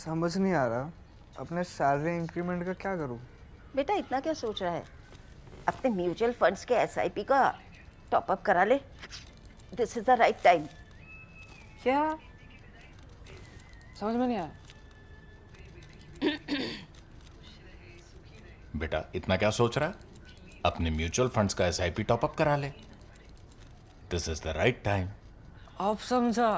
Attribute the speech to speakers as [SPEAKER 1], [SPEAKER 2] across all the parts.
[SPEAKER 1] समझ नहीं आ रहा अपने सैलरी इंक्रीमेंट का क्या करूं।
[SPEAKER 2] बेटा इतना क्या सोच रहा है? अपने म्यूचुअल फंड्स के एसआईपी का टॉप अप करा ले। This is the right time.
[SPEAKER 3] क्या? समझ में नहीं आया।
[SPEAKER 4] बेटा इतना क्या सोच रहा है? अपने म्यूचुअल फंड्स का एसआईपी टॉपअप करा ले। This is the right time.
[SPEAKER 3] अब समझा।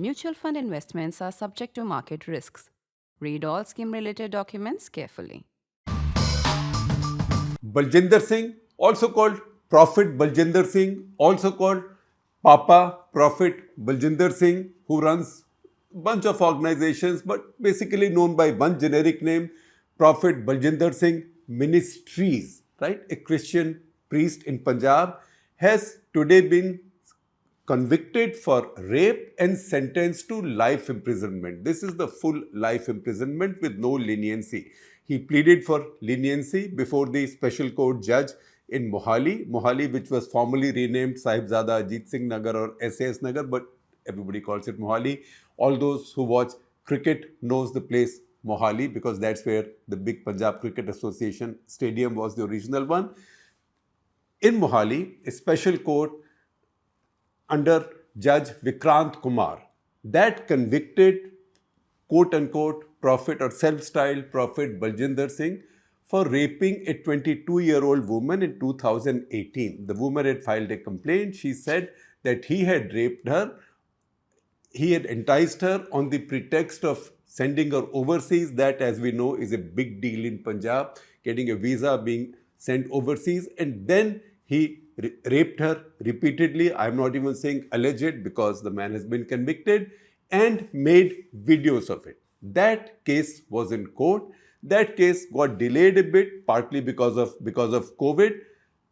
[SPEAKER 5] Mutual fund investments are subject to market risks. Read all scheme related documents carefully.
[SPEAKER 6] Baljender Singh, also called Prophet Bajinder Singh, also called Papa Prophet Bajinder Singh, who runs a bunch of organizations, but basically known by one generic name, Prophet Bajinder Singh Ministries, right? A Christian priest in Punjab has today been convicted for rape and sentenced to life imprisonment. This is the full life imprisonment with no leniency. He pleaded for leniency before the special court judge in Mohali, which was formerly renamed Sahibzada Ajit Singh Nagar or SAS Nagar, but everybody calls it Mohali. All those who watch cricket knows the place Mohali because that's where the big Punjab Cricket Association stadium was, the original one. In Mohali, a special court under Judge Vikrant Kumar that convicted quote-unquote prophet or self-styled prophet Baljender Singh for raping a 22-year-old woman in 2018. The woman had filed a complaint. She said that he had raped her. He had enticed her on the pretext of sending her overseas. That, as we know, is a big deal in Punjab, getting a visa, being sent overseas, and then he raped her repeatedly. I'm not even saying alleged because the man has been convicted, and made videos of it. That case was in court. That case got delayed a bit, partly because of COVID.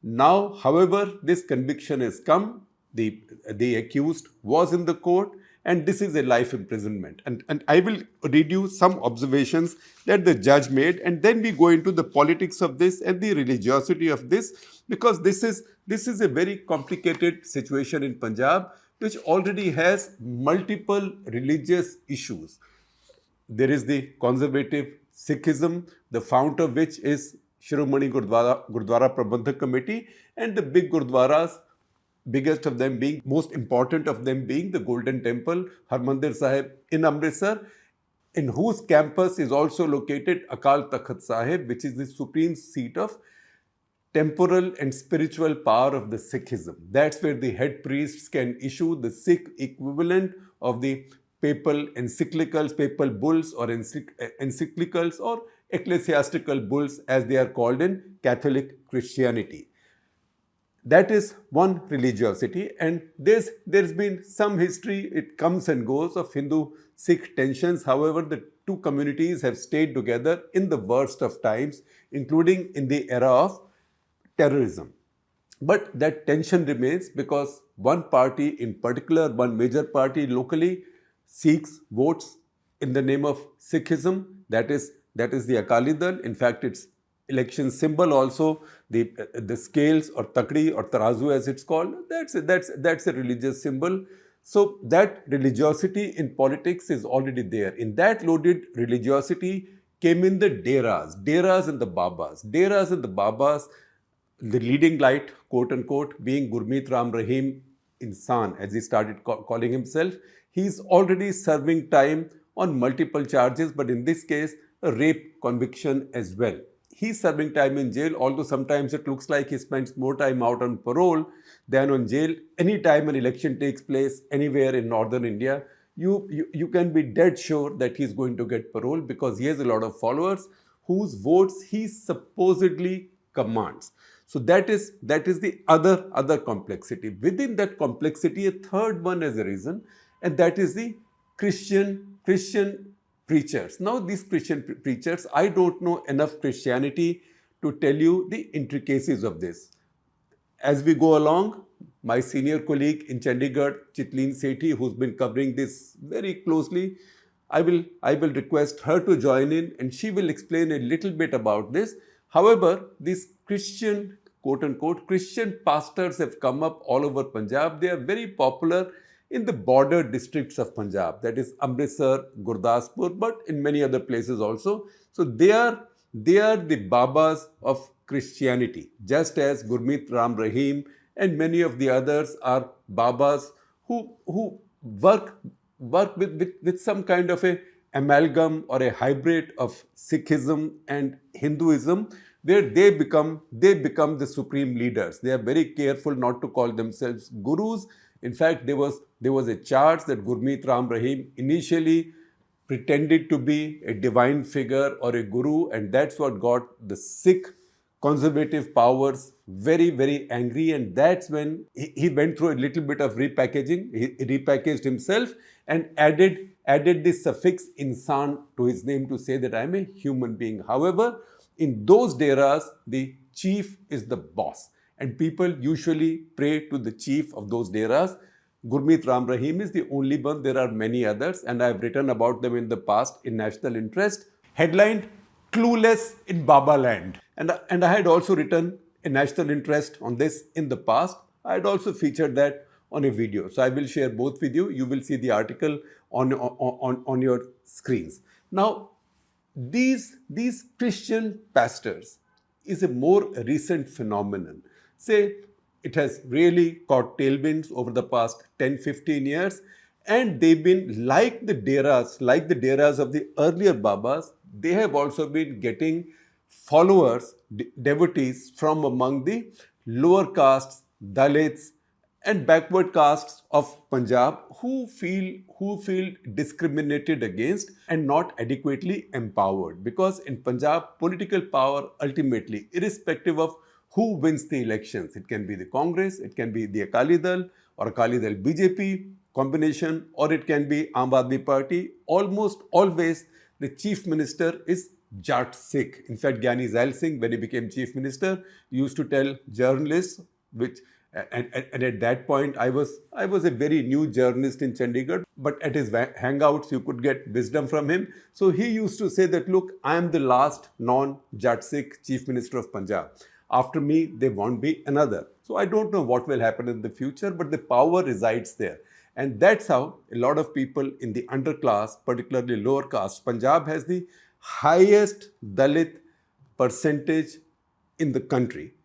[SPEAKER 6] Now, however, this conviction has come. The accused was in the court, and this is a life imprisonment. And I will read you some observations that the judge made, and then we go into the politics of this and the religiosity of this, because this is a very complicated situation in Punjab, which already has multiple religious issues. There is the conservative Sikhism, the fount of which is Shiromani Gurdwara Prabandhak Committee, and the big Gurdwaras, biggest of them being, most important of them being the Golden Temple, Harmandir Sahib in Amritsar, in whose campus is also located Akal Takht Sahib, which is the supreme seat of temporal and spiritual power of the Sikhism. That's where the head priests can issue the Sikh equivalent of the papal encyclicals, papal bulls or encyclicals or ecclesiastical bulls as they are called in Catholic Christianity. That is one religiosity, and there's been some history, it comes and goes, of Hindu-Sikh tensions. However, the two communities have stayed together in the worst of times, including in the era of terrorism. But that tension remains because one party in particular, one major party locally, seeks votes in the name of Sikhism. That is the Akali Dal. In fact, its election symbol also, the scales or takdi or tarazu as it's called, that's a religious symbol. So that religiosity in politics is already there. In that loaded religiosity came in the deras and the babas. Deras and the babas, the leading light, quote unquote, being Gurmeet Ram Rahim Insan, as he started calling himself. He's already serving time on multiple charges, but in this case, a rape conviction as well. He's serving time in jail, although sometimes it looks like he spends more time out on parole than on jail. Any time an election takes place anywhere in northern India, you can be dead sure that he's going to get parole because he has a lot of followers whose votes he supposedly commands. So that is the other complexity. Within that complexity, a third one has arisen, and that is the Christian preachers. Now, these Christian preachers, I don't know enough Christianity to tell you the intricacies of this. As we go along, my senior colleague in Chandigarh, Chitleen Sethi, who's been covering this very closely, I will request her to join in, and she will explain a little bit about this. However, this Christian quote unquote, Christian pastors have come up all over Punjab. They are very popular in the border districts of Punjab, that is Amritsar, Gurdaspur, but in many other places also. So they are the Babas of Christianity, just as Gurmeet Ram Rahim and many of the others are Babas who work with some kind of a amalgam or a hybrid of Sikhism and Hinduism, where they become the supreme leaders. They are very careful not to call themselves gurus. In fact, there was a charge that Gurmeet Ram Rahim initially pretended to be a divine figure or a guru, and that's what got the Sikh conservative powers very, very angry, and that's when he went through a little bit of repackaging. He repackaged himself and added the suffix insan to his name to say that I'm a human being. However, in those deras, the chief is the boss, and people usually pray to the chief of those deras. Gurmeet Ram Rahim is the only one. There are many others, and I've written about them in the past in National Interest, headlined Clueless in Baba Land. And I had also written a National Interest on this in the past. I had also featured that on a video. So I will share both with you. You will see the article on your screens. Now, these Christian pastors is a more recent phenomenon. Say, it has really caught tailwinds over the past 10-15 years, and they've been like the deras of the earlier Babas. They have also been getting followers, devotees from among the lower castes, Dalits, and backward castes of Punjab who feel discriminated against and not adequately empowered. Because in Punjab, political power ultimately, irrespective of who wins the elections, it can be the Congress, it can be the Akali Dal or Akali Dal BJP combination, or it can be Aam Aadmi Party. Almost always the chief minister is Jat Sikh. In fact, Gyani Zail Singh, when he became chief minister, used to tell journalists, and at that point, I was a very new journalist in Chandigarh, but at his hangouts, you could get wisdom from him. So he used to say that, look, I am the last non-Jat Sikh chief minister of Punjab. After me, there won't be another. So I don't know what will happen in the future, but the power resides there. And that's how a lot of people in the underclass, particularly lower caste, Punjab has the highest Dalit percentage in the country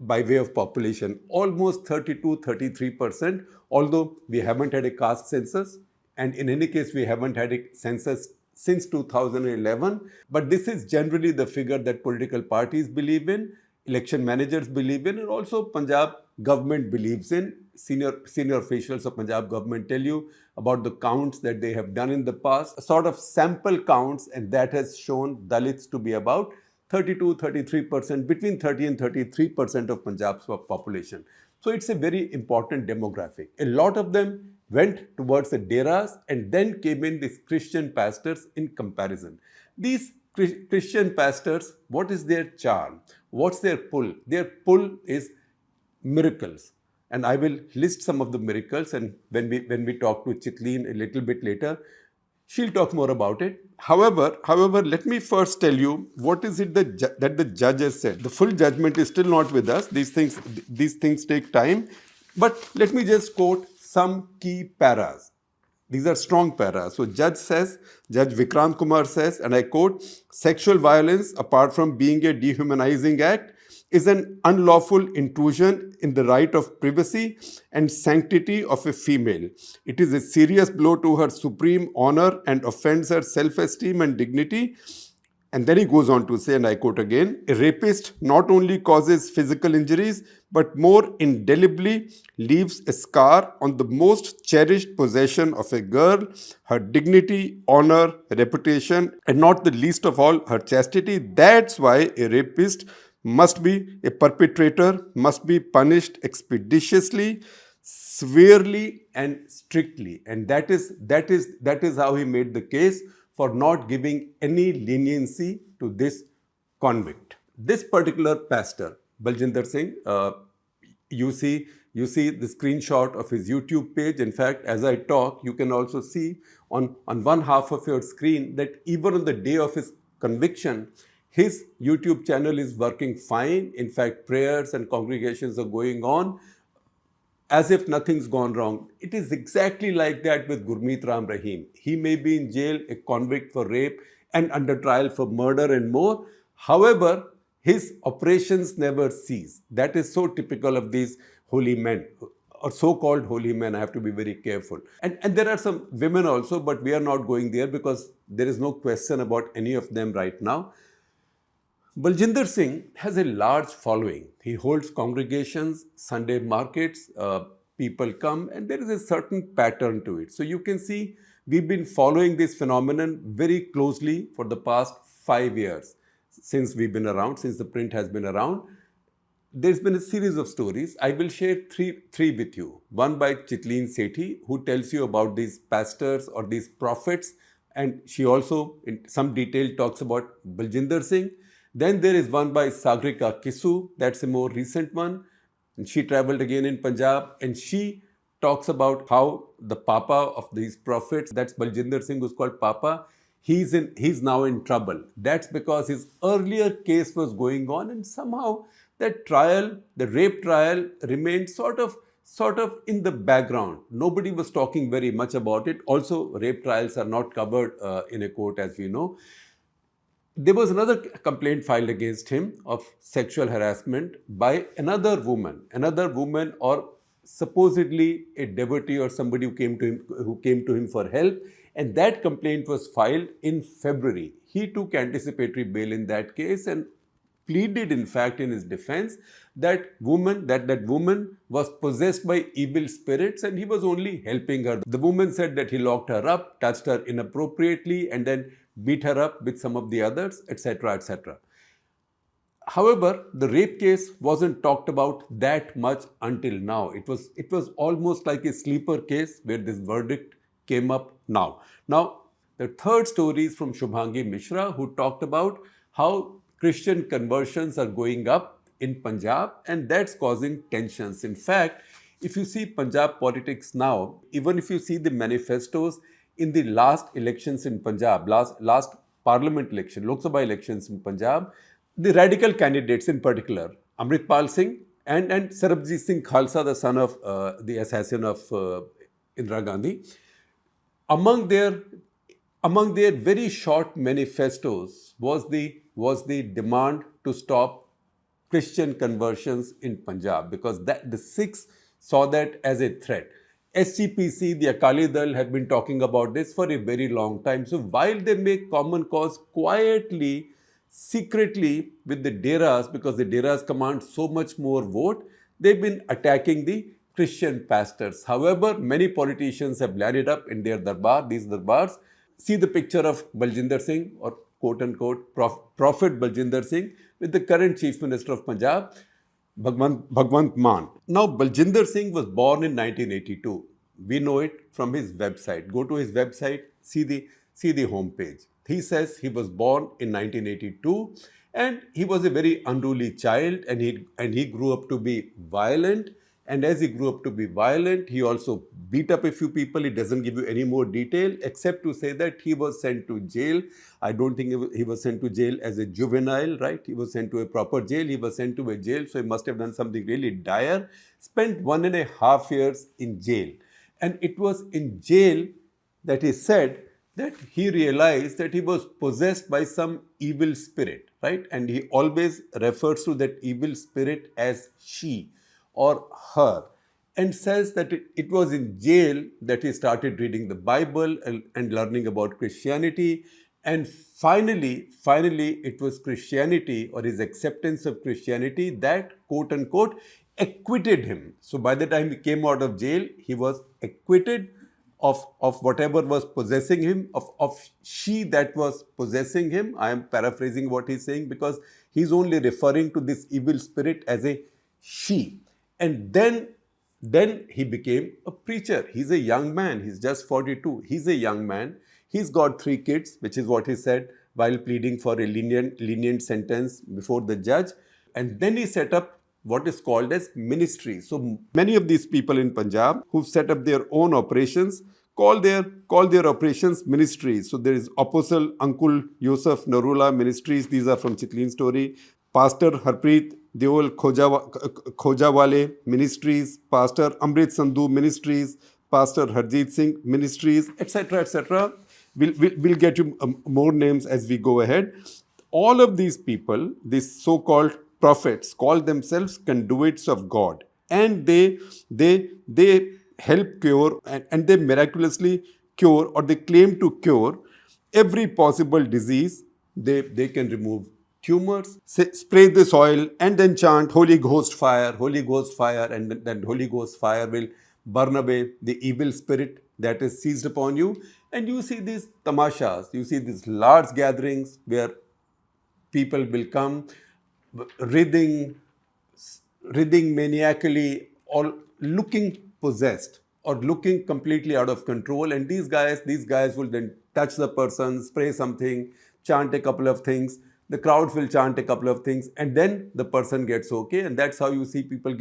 [SPEAKER 6] by way of population, almost 32-33%, although we haven't had a caste census, and in any case, we haven't had a census since 2011. But this is generally the figure that political parties believe in, election managers believe in, and also Punjab government believes in. Senior officials of Punjab government tell you about the counts that they have done in the past, sort of sample counts, and that has shown Dalits to be about 32-33%, between 30 and 33% of Punjab's population. So it's a very important demographic. A lot of them went towards the deras, and then came in these Christian pastors in comparison. These Christian pastors, what is their charm? What's their pull? Their pull is miracles. And I will list some of the miracles, and when we talk to Chitleen a little bit later, she'll talk more about it. However, let me first tell you what is it that the judge has said. The full judgment is still not with us. These things take time. But let me just quote some key paras. These are strong paras. So Judge Vikrant Kumar says, and I quote, sexual violence, apart from being a dehumanizing act, is an unlawful intrusion in the right of privacy and sanctity of a female. It is a serious blow to her supreme honor and offends her self-esteem and dignity. And then he goes on to say, and I quote again, a rapist not only causes physical injuries, but more indelibly leaves a scar on the most cherished possession of a girl, her dignity, honor, reputation, and not the least of all, her chastity. That's why a rapist must be a perpetrator, must be punished expeditiously, severely, and strictly. And that is how he made the case for not giving any leniency to this convict. This particular pastor, Baljender Singh, you see the screenshot of his YouTube page. In fact, as I talk, you can also see on one half of your screen that even on the day of his conviction, His YouTube channel is working fine. In fact, prayers and congregations are going on as if nothing's gone wrong. It is exactly like that with Gurmeet Ram Rahim. He may be in jail, a convict for rape, and under trial for murder and more. However, his operations never cease. That is so typical of these holy men, or so-called holy men. I have to be very careful. And there are some women also, but we are not going there because there is no question about any of them right now. Baljender Singh has a large following. He holds congregations, Sunday markets, people come, and there is a certain pattern to it. So you can see we've been following this phenomenon very closely for the past 5 years since we've been around, since the print has been around. There's been a series of stories. I will share three with you. One by Chitleen Sethi, who tells you about these pastors or these prophets, and she also in some detail talks about Baljender Singh. Then there is one by Sagrika Kisu, that's a more recent one. And she traveled again in Punjab, and she talks about how the Papa of these prophets, that's Baljender Singh, who's called Papa, he's now in trouble. That's because his earlier case was going on, and somehow that trial, the rape trial, remained sort of in the background. Nobody was talking very much about it. Also, rape trials are not covered in a court, as we know. There was another complaint filed against him of sexual harassment by another woman, or supposedly a devotee or somebody who came to him for help, and that complaint was filed in February. He took anticipatory bail in that case and pleaded, in fact, in his defense that woman was possessed by evil spirits and he was only helping her. The woman said that he locked her up, touched her inappropriately, and then beat her up with some of the others, etc., etc. However, the rape case wasn't talked about that much until now. It was almost like a sleeper case where this verdict came up now. Now, the third story is from Shubhangi Mishra, who talked about how Christian conversions are going up in Punjab, and that's causing tensions. In fact, if you see Punjab politics now, even if you see the manifestos in the last elections in Punjab, last parliament election, Lok Sabha elections in Punjab, the radical candidates in particular, Amritpal Singh and Sarabjit Singh Khalsa, the son of the assassin of Indira Gandhi, among their very short manifestos was the demand to stop Christian conversions in Punjab, because the Sikhs saw that as a threat. SGPC, the Akali Dal, have been talking about this for a very long time. So while they make common cause quietly, secretly with the Deras, because the Deras command so much more vote, they've been attacking the Christian pastors. However, many politicians have landed up in their these darbars. See the picture of Baljender Singh, or quote-unquote Prophet Bajinder Singh, with the current Chief Minister of Punjab, Bhagwant Mann. Now, Baljender Singh was born in 1982. We know it from his website. Go to his website, see the homepage. He says he was born in 1982, and he was a very unruly child, and he grew up to be violent. And as he grew up to be violent, he also beat up a few people. He doesn't give you any more detail except to say that he was sent to jail. I don't think he was sent to jail as a juvenile, right? He was sent to a proper jail. He was sent to a jail, so he must have done something really dire. Spent 1.5 years in jail. And it was in jail that he said that he realized that he was possessed by some evil spirit, right? And he always refers to that evil spirit as she or her, and says that it was in jail that he started reading the Bible and learning about Christianity. And finally, it was Christianity, or his acceptance of Christianity, that, quote unquote, acquitted him. So by the time he came out of jail, he was acquitted of whatever was possessing him, of she that was possessing him. I am paraphrasing what he's saying, because he's only referring to this evil spirit as a she. And then he became a preacher. He's a young man. He's just 42. He's a young man. He's got 3 kids, which is what he said while pleading for a lenient sentence before the judge. And then he set up what is called as ministry. So many of these people in Punjab who've set up their own operations call their operations ministries. So there is Apostle Uncle Yusuf Narula Ministries. These are from Chitleen story. Pastor Harpreet Deol Khojawale Ministries, Pastor Amrit Sandhu Ministries, Pastor Harjeet Singh Ministries, etc., etc. We'll get you more names as we go ahead. All of these people, these so-called prophets, call themselves conduits of God, and they help cure and they miraculously cure, or they claim to cure every possible disease. They can remove tumors, spray this oil, and then chant Holy Ghost fire, and then Holy Ghost fire will burn away the evil spirit that is seized upon you. And you see these tamashas, you see these large gatherings where people will come writhing, maniacally, or looking possessed, or looking completely out of control. And these guys will then touch the person, spray something, chant a couple of things. The crowds will chant a couple of things, and then the person gets okay. And that's how you see people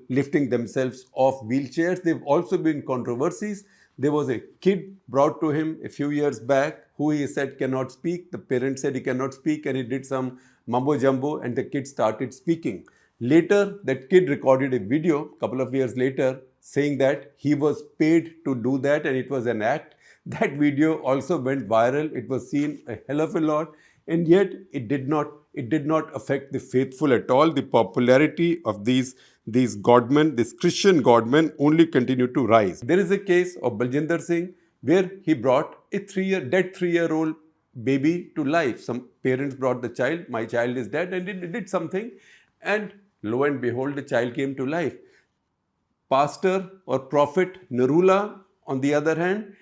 [SPEAKER 6] lifting themselves off wheelchairs. There have also been controversies. There was a kid brought to him a few years back who he said cannot speak. The parents said he cannot speak, and he did some mumbo jumbo, and the kid started speaking. Later, that kid recorded a video a couple of years later saying that he was paid to do that and it was an act. That video also went viral. It was seen a hell of a lot, and yet it did not affect the faithful at all. The popularity of these godmen, these Christian godmen, only continued to rise. There is a case of Baljender Singh where he brought a dead 3-year-old baby to life. Some parents brought the child, my child is dead, and it did something, and lo and behold, the child came to life. Pastor or Prophet Narula, on the other hand,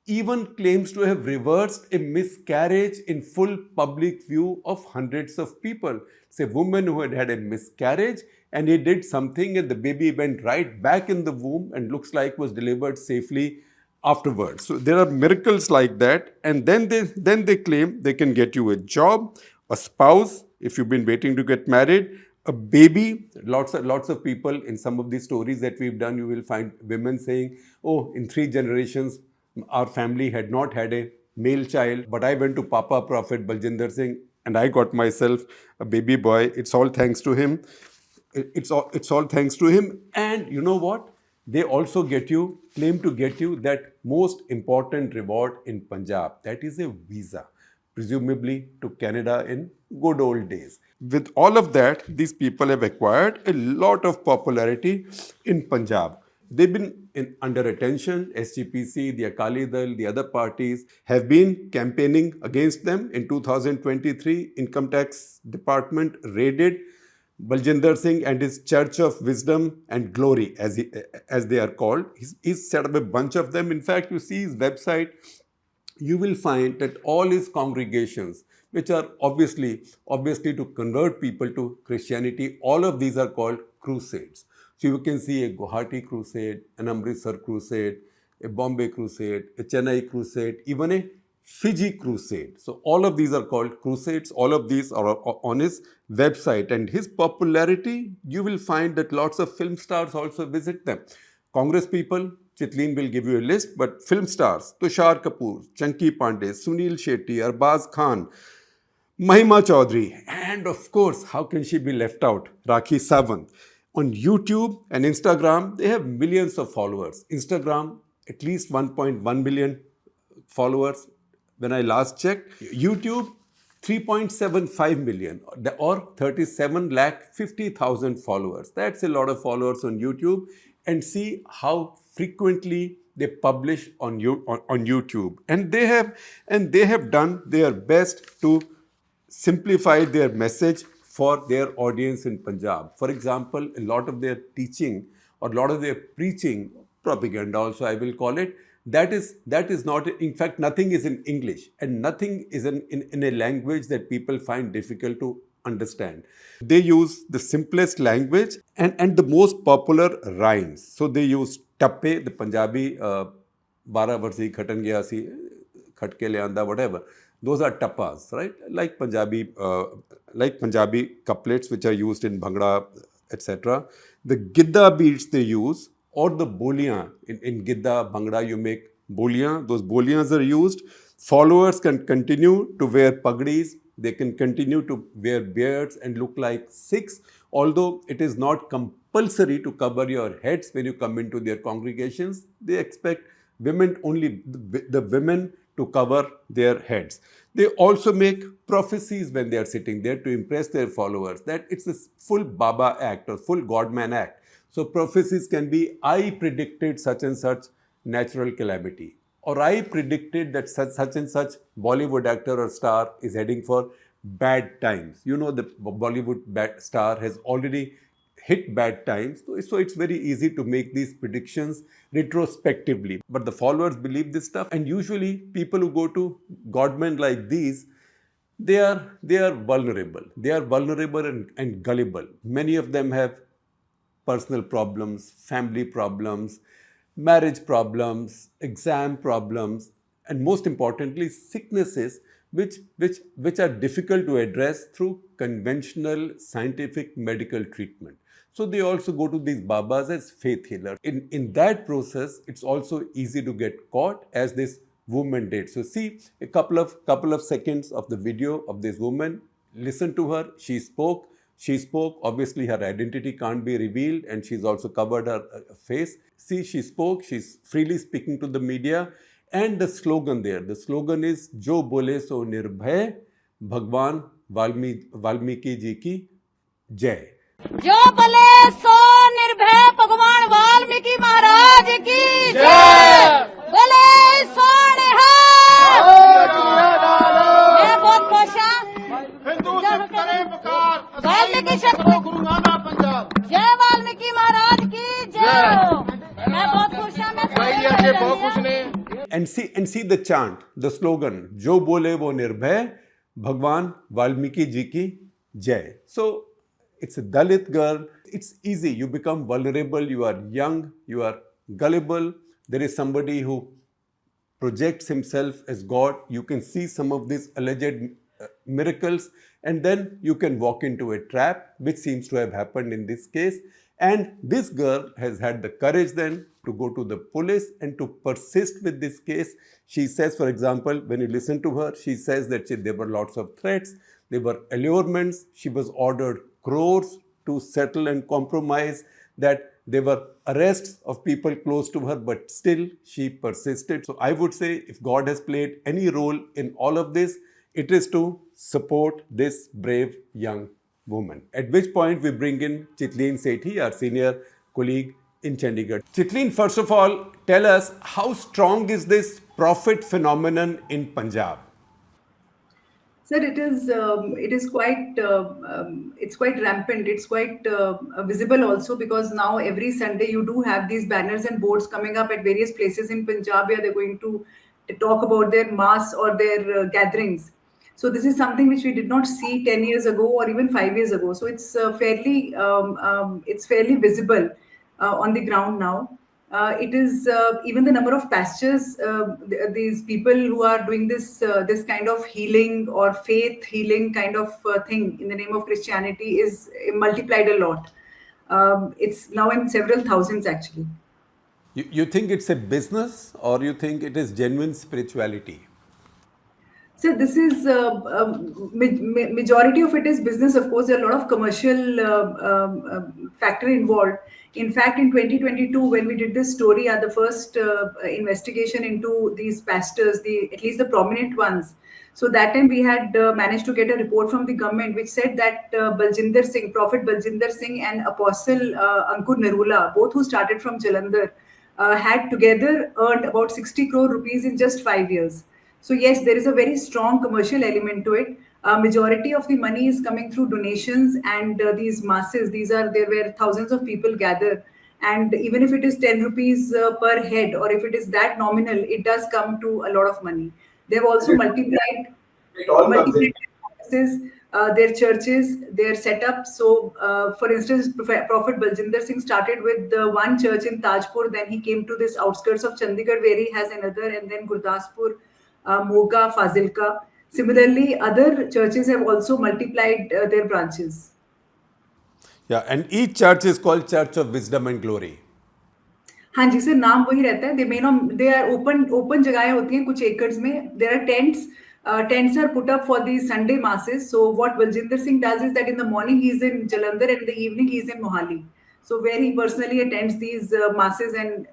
[SPEAKER 6] even claims to have reversed a miscarriage in full public view of hundreds of people. It's a woman who had a miscarriage, and he did something, and the baby went right back in the womb and looks like was delivered safely afterwards. So there are miracles like that, and then they claim they can get you a job, a spouse if you've been waiting to get married, a baby. Lots of people in some of these stories that we've done, you will find women saying, "Oh, in 3 generations, our family had not had a male child, but I went to Papa Prophet Bajinder Singh and I got myself a baby boy. It's all thanks to him. It's all thanks to him." And you know what? They also claim to get you that most important reward in Punjab. That is a visa, presumably to Canada in good old days. With all of that, these people have acquired a lot of popularity in Punjab. They've been under attention. SGPC, the Akali Dal, the other parties have been campaigning against them. In 2023, Income Tax Department raided Baljender Singh and his Church of Wisdom and Glory, as they are called. He's set up a bunch of them. In fact, you see his website, you will find that all his congregations, which are obviously to convert people to Christianity, all of these are called crusades. So you can see a Guwahati crusade, an Amritsar crusade, a Bombay crusade, a Chennai crusade, even a Fiji crusade. So all of these are called crusades. All of these are on his website. And his popularity, you will find that lots of film stars also visit them. Congress people, Chitleen will give you a list, but film stars, Tushar Kapoor, Chunky Pandey, Sunil Shetty, Arbaz Khan, Mahima Chaudhary, and of course, how can she be left out? Rakhi Sawant. On YouTube and Instagram, they have millions of followers. Instagram, at least 1.1 million followers. When I last checked, YouTube, 3.75 million or 37,50,000 followers. That's a lot of followers on YouTube. And see how frequently they publish on YouTube. And they have done their best to simplify their message for their audience in Punjab. For example, a lot of their teaching or a lot of their preaching, propaganda also I will call it, that is not, in fact, nothing is in English and nothing is in a language that people find difficult to understand. They use the simplest language and the most popular rhymes. So they use tappe, the Punjabi, 12 varsi khatan gaya si, khatke le anda, whatever. Those are tappas, right? Like Punjabi couplets which are used in Bhangra, etc. The Gidda beats they use, or the boliyan. In Gidda, Bhangra, you make boliyan. Those bolyans are used. Followers can continue to wear pagdis. They can continue to wear beards and look like Sikhs, although it is not compulsory to cover your heads when you come into their congregations. They expect women only, the women to cover their heads. They also make prophecies when they are sitting there to impress their followers that it's a full Baba act or full Godman act. So prophecies can be, I predicted such and such natural calamity, or I predicted that such and such Bollywood actor or star is heading for bad times. You know, the Bollywood star has already hit bad times. So it's very easy to make these predictions retrospectively. But the followers believe this stuff, and usually people who go to godmen like these, they are vulnerable. They are vulnerable and gullible. Many of them have personal problems, family problems, marriage problems, exam problems, and most importantly, sicknesses which are difficult to address through conventional scientific medical treatment. So they also go to these Babas as faith healers. In that process, it's also easy to get caught, as this woman did. So see a couple of seconds of the video of this woman. Listen to her. She spoke. Obviously, her identity can't be revealed, and she's also covered her face. See, she spoke. She's freely speaking to the media. And the slogan there, the slogan is, Jo bole so nirbhay, Bhagwan Valmiki ji ki jai.
[SPEAKER 7] जो बोले सो निर्भय भगवान वाल्मीकि महाराज की जय बोले सो निहाल मैं बहुत खुश हूँ वाल्मीकि शक्ति जय वाल्मीकि महाराज की जय मैं बहुत खुश हूँ
[SPEAKER 6] And see the chant, the slogan, Jo bole wo nirbhay, Bhagwan Valmiki ji ki jai. So it's a Dalit girl. It's easy. You become vulnerable. You are young. You are gullible. There is somebody who projects himself as God. You can see some of these alleged miracles, and then you can walk into a trap, which seems to have happened in this case. And this girl has had the courage then to go to the police and to persist with this case. She says, for example, when you listen to her, she says that there were lots of threats, there were allurements, she was ordered crores to settle and compromise, that there were arrests of people close to her, but still she persisted. So I would say, if God has played any role in all of this, it is to support this brave young woman. At which point we bring in Chitleen Sethi, our senior colleague in Chandigarh. Chitleen, first of all, tell us, how strong is this prophet phenomenon in Punjab?
[SPEAKER 8] Sir, it is quite it's quite rampant. It's quite visible also, because now every Sunday you do have these banners and boards coming up at various places in Punjab where they're going to talk about their mass or their gatherings. So this is something which we did not see 10 years ago or even 5 years ago. So it's fairly visible on the ground now. It is even the number of pastors, these people who are doing this kind of healing or faith healing kind of thing in the name of Christianity is multiplied a lot. It's now in several thousands actually.
[SPEAKER 6] You think it's a business, or you think it is genuine spirituality?
[SPEAKER 8] So this is majority of it is business. Of course, there are a lot of commercial factor involved. In fact, in 2022, when we did this story, the first investigation into these pastors, at least the prominent ones. So that time we had managed to get a report from the government which said that Baljender Singh, Prophet Bajinder Singh and Apostle Ankur Narula, both who started from Jalandhar, had together earned about 60 crore rupees in just 5 years. So yes, there is a very strong commercial element to it. Majority of the money is coming through donations and these masses. There where thousands of people gather, and even if it is 10 rupees per head, or if it is that nominal, it does come to a lot of money. They have also multiplied their offices, their churches, their setup. So, for instance, Prophet Bajinder Singh started with one church in Tajpur, then he came to this outskirts of Chandigarh where he has another, and then Gurdaspur, Moga, Fazilka. Similarly, other churches have also multiplied their branches.
[SPEAKER 6] Yeah, and each church is called Church of Wisdom and Glory.
[SPEAKER 8] हाँ जी sir, नाम वही रहता है. They are open जगहें होती हैं कुछ acres में. There are tents. Tents are put up for the Sunday masses. So what Baljinder Singh does is that in the morning he's in Jalandhar and in the evening he's in Mohali. So where he personally attends these masses and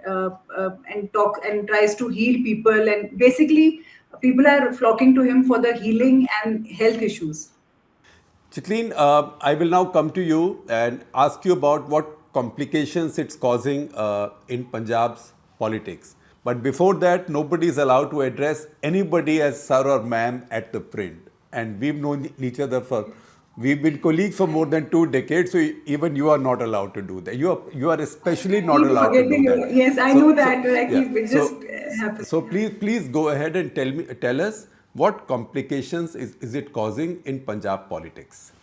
[SPEAKER 8] talk and tries to heal people, and basically people are flocking to him for the healing and health issues.
[SPEAKER 6] Chitleen, I will now come to you and ask you about what complications it's causing in Punjab's politics. But before that, nobody is allowed to address anybody as sir or ma'am at the print. And we've known each other we've been colleagues for more than 2 decades, so even you are not allowed to do that. You are especially not
[SPEAKER 8] Keep
[SPEAKER 6] allowed to do
[SPEAKER 8] forgetting you.
[SPEAKER 6] that.
[SPEAKER 8] Yes, I know that. Like it just happens.
[SPEAKER 6] So please go ahead and tell us what complications is it causing in Punjab politics.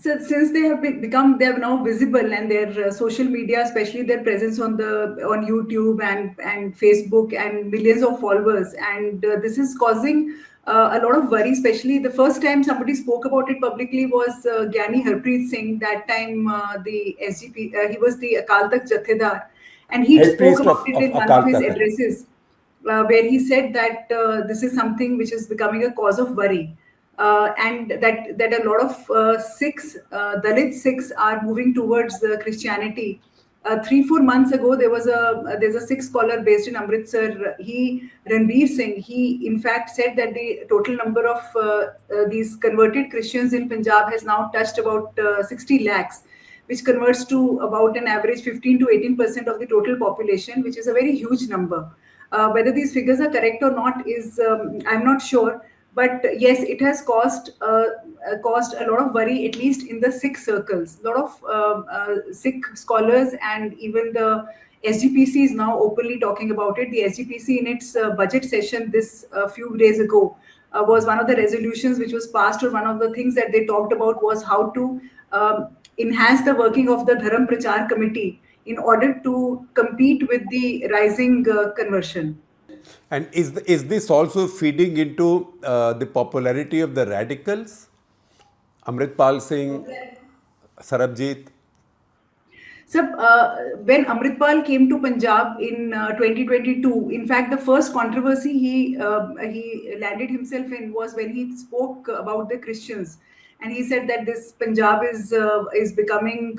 [SPEAKER 8] So since they have they are now visible, and their social media, especially their presence on YouTube and Facebook, and millions of followers, and this is causing a lot of worry. Especially the first time somebody spoke about it publicly was Gyani Harpreet Singh. That time the SGP, he was the Akal Takht Jathedar, and he
[SPEAKER 6] Head
[SPEAKER 8] spoke
[SPEAKER 6] priest
[SPEAKER 8] about it
[SPEAKER 6] of
[SPEAKER 8] in one of
[SPEAKER 6] Akal
[SPEAKER 8] his
[SPEAKER 6] Takht.
[SPEAKER 8] addresses, where he said that this is something which is becoming a cause of worry. And that a lot of Sikhs, Dalit Sikhs, are moving towards Christianity. 3-4 months ago, there's a Sikh scholar based in Amritsar. Ranbir Singh, he in fact said that the total number of these converted Christians in Punjab has now touched about 60 lakhs, which converts to about an average 15 to 18% of the total population, which is a very huge number. Whether these figures are correct or not is I'm not sure, but yes, it has caused a lot of worry, at least in the Sikh circles. A lot of Sikh scholars and even the SGPC is now openly talking about it. The SGPC, in its budget session this few days ago, was one of the resolutions which was passed, or one of the things that they talked about was how to enhance the working of the Dharam Prachar Committee in order to compete with the rising conversion.
[SPEAKER 6] And is this also feeding into the popularity of the radicals? Amritpal Singh, Sarabjit?
[SPEAKER 8] So, when Amritpal came to Punjab in 2022, in fact, the first controversy he landed himself in was when he spoke about the Christians, and he said that this Punjab is becoming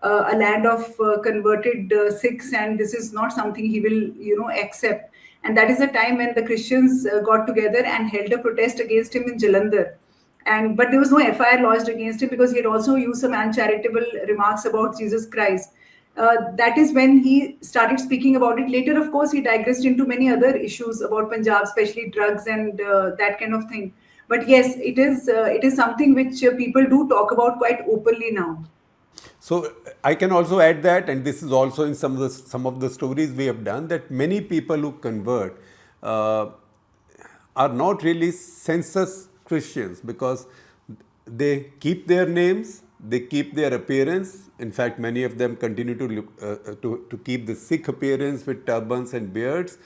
[SPEAKER 8] a land of converted Sikhs, and this is not something he will accept. And that is the time when the Christians got together and held a protest against him in Jalandhar. And but there was no FIR lodged against him because he had also used some uncharitable remarks about Jesus Christ. That is when he started speaking about it. Later, of course, he digressed into many other issues about Punjab, especially drugs and that kind of thing. But yes, it is something which people do talk about quite openly now.
[SPEAKER 6] So I can also add that, and this is also in some of the stories we have done, that many people who convert are not really census Christians, because they keep their names, they keep their appearance. In fact, many of them continue to look, to keep the Sikh appearance with turbans and beards.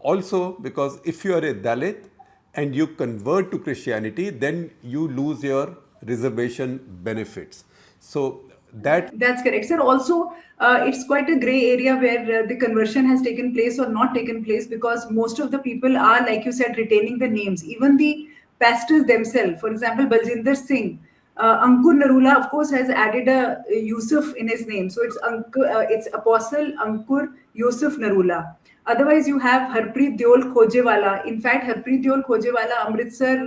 [SPEAKER 6] Also, because if you are a Dalit and you convert to Christianity, then you lose your reservation benefits. So
[SPEAKER 8] That's correct, sir. Also, it's quite a gray area where the conversion has taken place or not taken place, because most of the people are, like you said, retaining the names. Even the pastors themselves, for example, Baljinder Singh, Ankur Narula, of course, has added a Yusuf in his name. So it's Apostle Ankur Yusuf Narula. Otherwise, you have Harpreet Deol Khojewala. In fact, Harpreet Deol Khojewala, Amritsar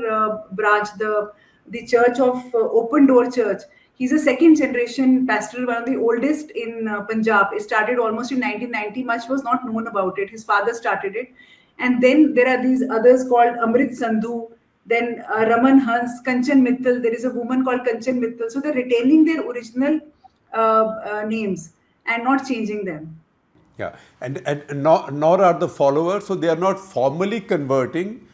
[SPEAKER 8] branch, the church of Open Door Church. He's a second generation pastor, one of the oldest in Punjab. It started almost in 1990. Much was not known about it. His father started it. And then there are these others called Amrit Sandhu, then Raman Hans, Kanchan Mittal. There is a woman called Kanchan Mittal. So they're retaining their original names and not changing them.
[SPEAKER 6] yeah, and nor are the followers, so they are not formally converting,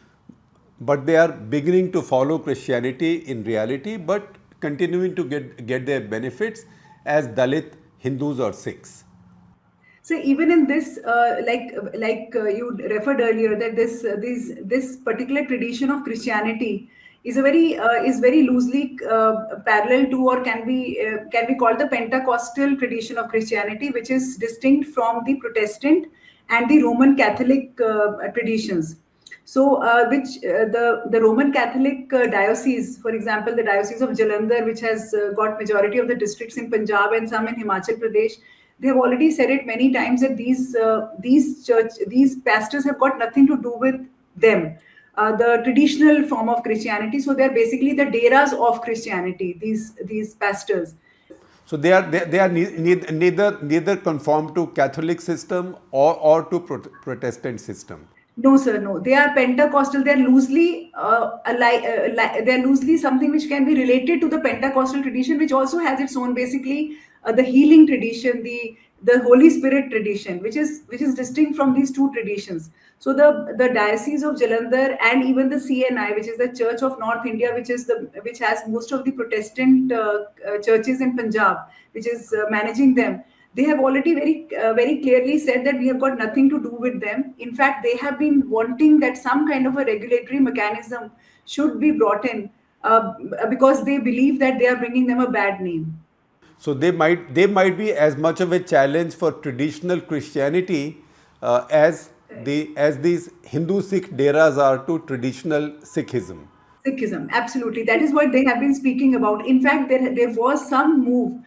[SPEAKER 6] but they are beginning to follow Christianity in reality, but continuing to get their benefits as Dalit Hindus or Sikhs.
[SPEAKER 8] So even in this, like you referred earlier, that this particular tradition of Christianity is very loosely parallel to, or can be called the Pentecostal tradition of Christianity, which is distinct from the Protestant and the Roman Catholic traditions. So, the Roman Catholic diocese, for example, the diocese of Jalandhar, which has got majority of the districts in Punjab and some in Himachal Pradesh, they have already said it many times that these pastors have got nothing to do with them, the traditional form of Christianity. So they're basically the deras of Christianity. These pastors.
[SPEAKER 6] So they are neither conform to Catholic system or to Protestant system.
[SPEAKER 8] No, sir, no. They are Pentecostal. They're loosely they're loosely something which can be related to the Pentecostal tradition, which also has its own, basically, the healing tradition, the Holy Spirit tradition, which is distinct from these two traditions. So the Diocese of Jalandhar and even the CNI, which is the Church of North India, which has most of the Protestant churches in Punjab, which is managing them, they have already very clearly said that we have got nothing to do with them. In fact, they have been wanting that some kind of a regulatory mechanism should be brought in, because they believe that they are bringing them a bad name.
[SPEAKER 6] So they might be as much of a challenge for traditional Christianity as these Hindu Sikh deras are to traditional Sikhism.
[SPEAKER 8] Sikhism, absolutely. That is what they have been speaking about. In fact, there was some move,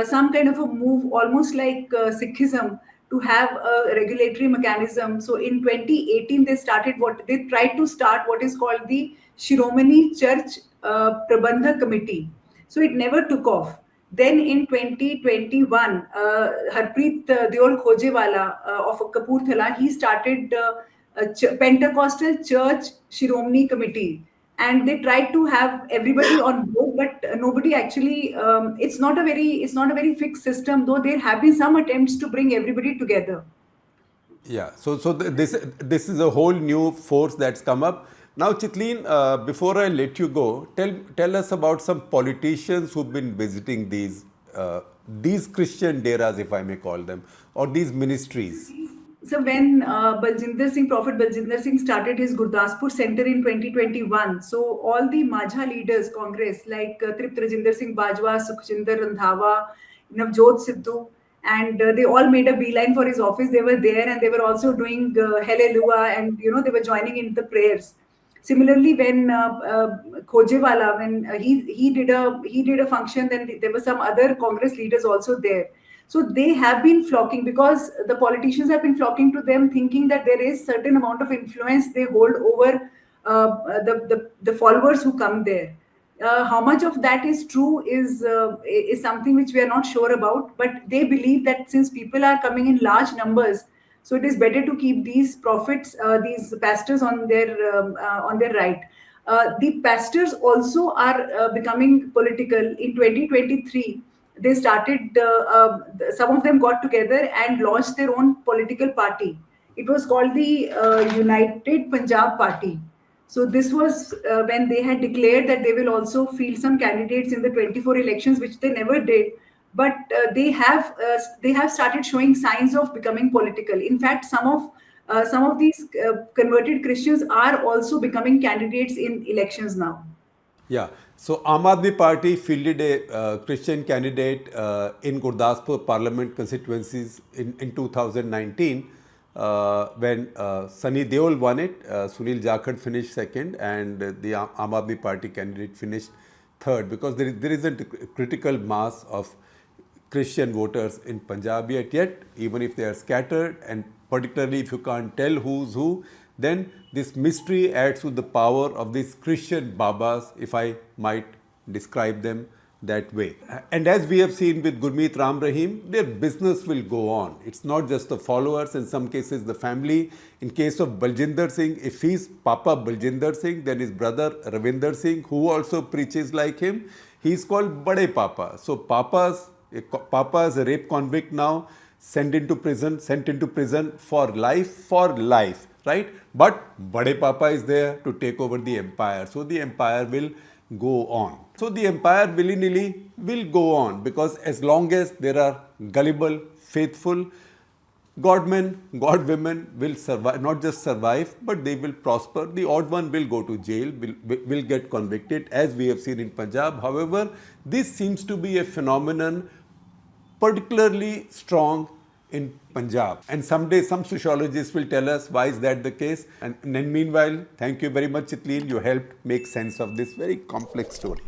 [SPEAKER 8] some kind of a move, almost like Sikhism, to have a regulatory mechanism. So in 2018, they tried to start what is called the Shiromani Church Prabandhak Committee. So it never took off. Then in 2021, Harpreet Deol Khojewala of Kapurthala, he started a Pentecostal Church Shiromani Committee, and they tried to have everybody on board, but nobody actually. It's not a very fixed system, though there have been some attempts to bring everybody together.
[SPEAKER 6] Yeah, this is a whole new force that's come up. Now, Chitleen, before I let you go, tell us about some politicians who've been visiting these Christian deras, if I may call them, or these ministries.
[SPEAKER 8] So when Prophet Bajinder Singh started his Gurdaspur Center in 2021, so all the Majha leaders, Congress, like Tript Rajinder Singh Bajwa, Sukhjinder Randhawa, Navjot Sidhu, and they all made a beeline for his office. They were there, and they were also doing Hallelujah, and they were joining in the prayers. Similarly, when Khojewala, when he did a function, then there were some other Congress leaders also there. So they have been flocking, because the politicians have been flocking to them, thinking that there is certain amount of influence they hold over the followers who come there. How much of that is true is something which we are not sure about. But they believe that since people are coming in large numbers, so it is better to keep these these pastors on their right. The pastors also are becoming political. In 2023, they started. Some of them got together and launched their own political party. It was called the United Punjab Party. So this was when they had declared that they will also field some candidates in the 24 elections, which they never did. But they have started showing signs of becoming political. In fact, some of these converted Christians are also becoming candidates in elections now.
[SPEAKER 6] Yeah. So Aam Aadmi Party fielded a Christian candidate in Gurdaspur Parliament constituencies in 2019 when Sunny Deol won it. Sunil Jakhar finished second, and the Aam Aadmi Party candidate finished third, because there isn't a critical mass of Christian voters in Punjab yet, even if they are scattered, and particularly if you can't tell who's who, then this mystery adds to the power of these Christian Babas, if I might describe them that way. And as we have seen with Gurmeet Ram Rahim, their business will go on. It's not just the followers, in some cases the family. In case of Baljender Singh, if he's Papa Baljender Singh, then his brother Ravinder Singh, who also preaches like him, he's called Bade Papa. So Papa is a rape convict now, sent into prison for life, right? But Bade Papa is there to take over the empire. So the empire will go on. So the empire willy-nilly will go on, because as long as there are gullible, faithful God men, God women will survive, not just survive, but they will prosper. The odd one will go to jail, will get convicted, as we have seen in Punjab. However, this seems to be a phenomenon particularly strong in Punjab. And someday some sociologists will tell us why is that the case. And then meanwhile, thank you very much, Chitleen. You helped make sense of this very complex story.